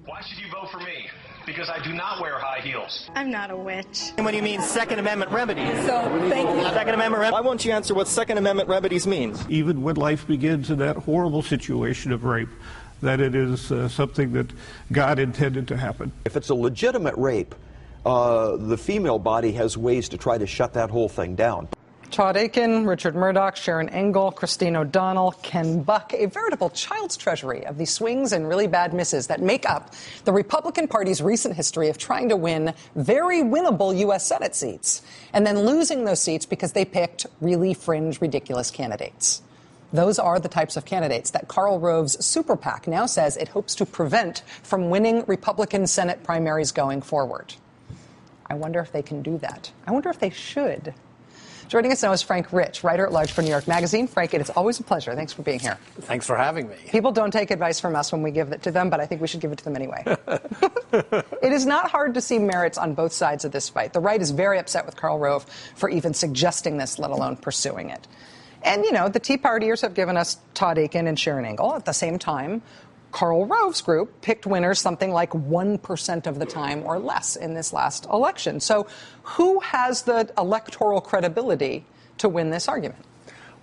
Why should you vote for me? Because I do not wear high heels. I'm not a witch. And when you mean Second Amendment remedies. So, thank you. Second Amendment remedies. Why won't you answer what Second Amendment remedies means? Even when life begins in that horrible situation of rape, that it is something that God intended to happen. If it's a legitimate rape, the female body has ways to try to shut that whole thing down. Todd Akin, Richard Murdoch, Sharon Engel, Christine O'Donnell, Ken Buck, a veritable child's treasury of the swings and really bad misses that make up the Republican Party's recent history of trying to win very winnable U.S. Senate seats and then losing those seats because they picked really fringe, ridiculous candidates. Those are the types of candidates that Karl Rove's Super PAC now says it hopes to prevent from winning Republican Senate primaries going forward. I wonder if they can do that. I wonder if they should. Joining us now is Frank Rich, writer-at-large for New York Magazine. Frank, it is always a pleasure. Thanks for being here. Thanks for having me. People don't take advice from us when we give it to them, but I think we should give it to them anyway. It is not hard to see merits on both sides of this fight. The right is very upset with Karl Rove for even suggesting this, let alone pursuing it. And, you know, the Tea Partiers have given us Todd Akin and Sharon Engel. At the same time, Karl Rove's group picked winners something like 1% of the time or less in this last election. So who has the electoral credibility to win this argument?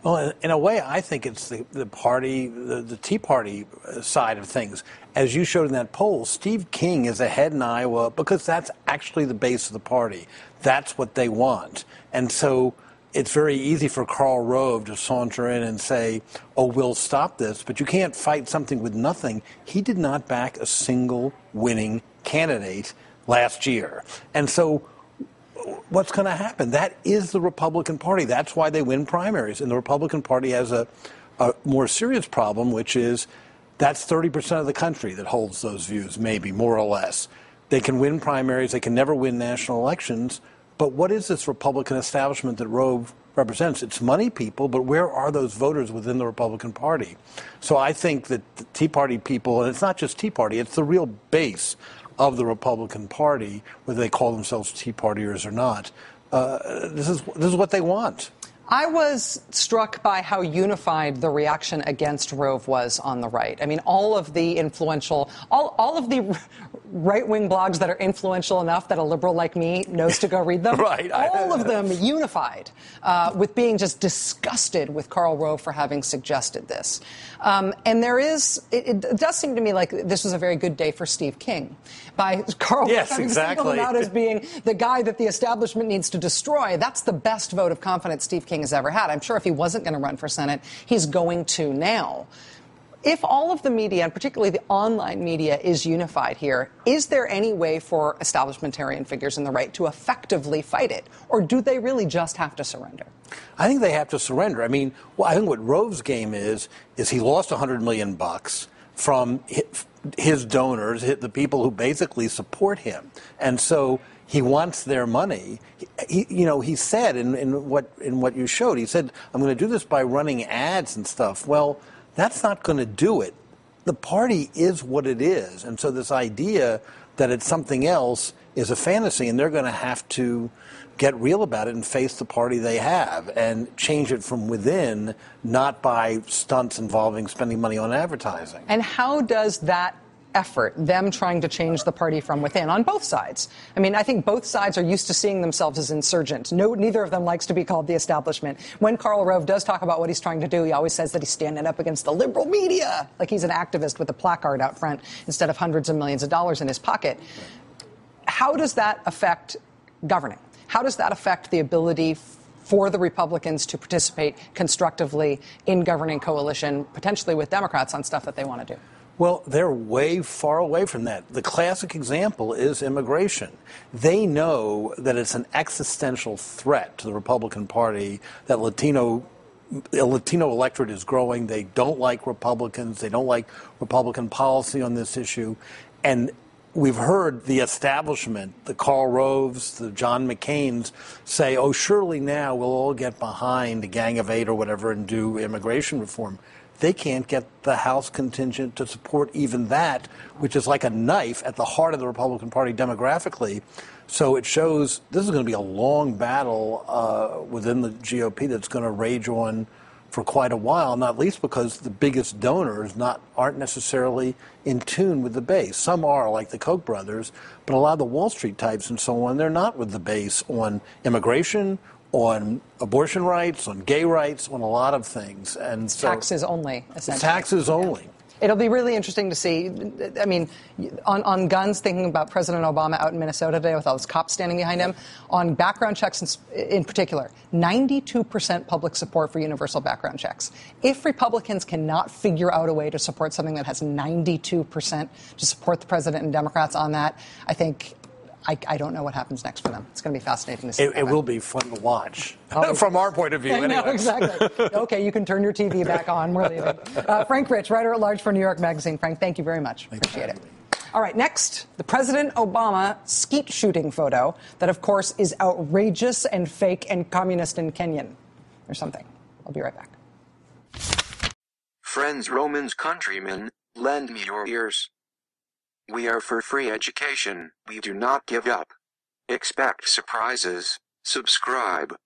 Well, in a way, I think it's the party, the Tea Party side of things. As you showed in that poll, Steve King is ahead in Iowa because that's actually the base of the party. That's what they want. And so it's very easy for Karl Rove to saunter in and say, oh, we'll stop this, but you can't fight something with nothing. He did not back a single winning candidate last year. And so what's going to happen? That is the Republican Party. That's why they win primaries. And the Republican Party has a more serious problem, which is that's 30% of the country that holds those views, maybe, more or less. They can win primaries. They can never win national elections. But what is this Republican establishment that Rove represents? It's money people, but where are those voters within the Republican Party? So I think that the Tea Party people, and it's not just Tea Party, it's the real base of the Republican Party, whether they call themselves Tea Partiers or not. This is what they want. I was struck by how unified the reaction against Rove was on the right. I mean, all of the influential, all of the right-wing blogs that are influential enough that a liberal like me knows to go read them, right. All of them unified with being just disgusted with Karl Rove for having suggested this. And it does seem to me like this was a very good day for Steve King. By Karl Rove having singled him out as being the guy that the establishment needs to destroy. That's the best vote of confidence Steve King has ever had. I'm sure if he wasn't going to run for Senate, he's going to now. If all of the media, and particularly the online media, is unified here, is there any way for establishmentarian figures in the right to effectively fight it? Or do they really just have to surrender? I think they have to surrender. I mean, I think what Rove's game is he lost $100 million from his donors, the people who basically support him. And so he wants their money. He said in what you showed, he said, I'm going to do this by running ads and stuff. Well, that's not going to do it. The party is what it is. And so this idea that it's something else is a fantasy, and they're going to have to get real about it and face the party they have and change it from within, not by stunts involving spending money on advertising. And how does that effort, them trying to change the party from within, on both sides? I mean, I think both sides are used to seeing themselves as insurgents. Neither of them likes to be called the establishment. When Karl Rove does talk about what he's trying to do, he always says that he's standing up against the liberal media, like he's an activist with a placard out front instead of hundreds of millions of dollars in his pocket. How does that affect governing? How does that affect the ability for the Republicans to participate constructively in governing coalition, potentially with Democrats, on stuff that they want to do? Well, they're way far away from that. The classic example is immigration. They know that it's an existential threat to the Republican Party that the Latino electorate is growing. They don't like Republicans. They don't like Republican policy on this issue. And we've heard the establishment, the Karl Roves, the John McCains, say, oh, surely now we'll all get behind the Gang of Eight or whatever and do immigration reform. They can't get the House contingent to support even that, which is like a knife at the heart of the Republican Party demographically. So it shows this is going to be a long battle within the GOP that's going to rage on for quite a while, not least because the biggest donors aren't necessarily in tune with the base. Some are, like the Koch brothers, but a lot of the Wall Street types and so on, they're not with the base on immigration, on abortion rights, on gay rights, on a lot of things. And so taxes only, essentially. Taxes only. It'll be really interesting to see. I mean, on guns, thinking about President Obama out in Minnesota today with all those cops standing behind him, on background checks in particular, 92% public support for universal background checks. If Republicans cannot figure out a way to support something that has 92% to support the president and Democrats on that, I think I don't know what happens next for them. It's going to be fascinating to see. It will be fun to watch from our point of view. I know, exactly. Okay, you can turn your TV back on. We're leaving. Frank Rich, writer-at-large for New York Magazine. Frank, thank you very much. Appreciate it. All right, next, the President Obama skeet shooting photo that, of course, is outrageous and fake and communist and Kenyan or something. I'll be right back. Friends, Romans, countrymen, lend me your ears. We are for free education. We do not give up. Expect surprises. Subscribe.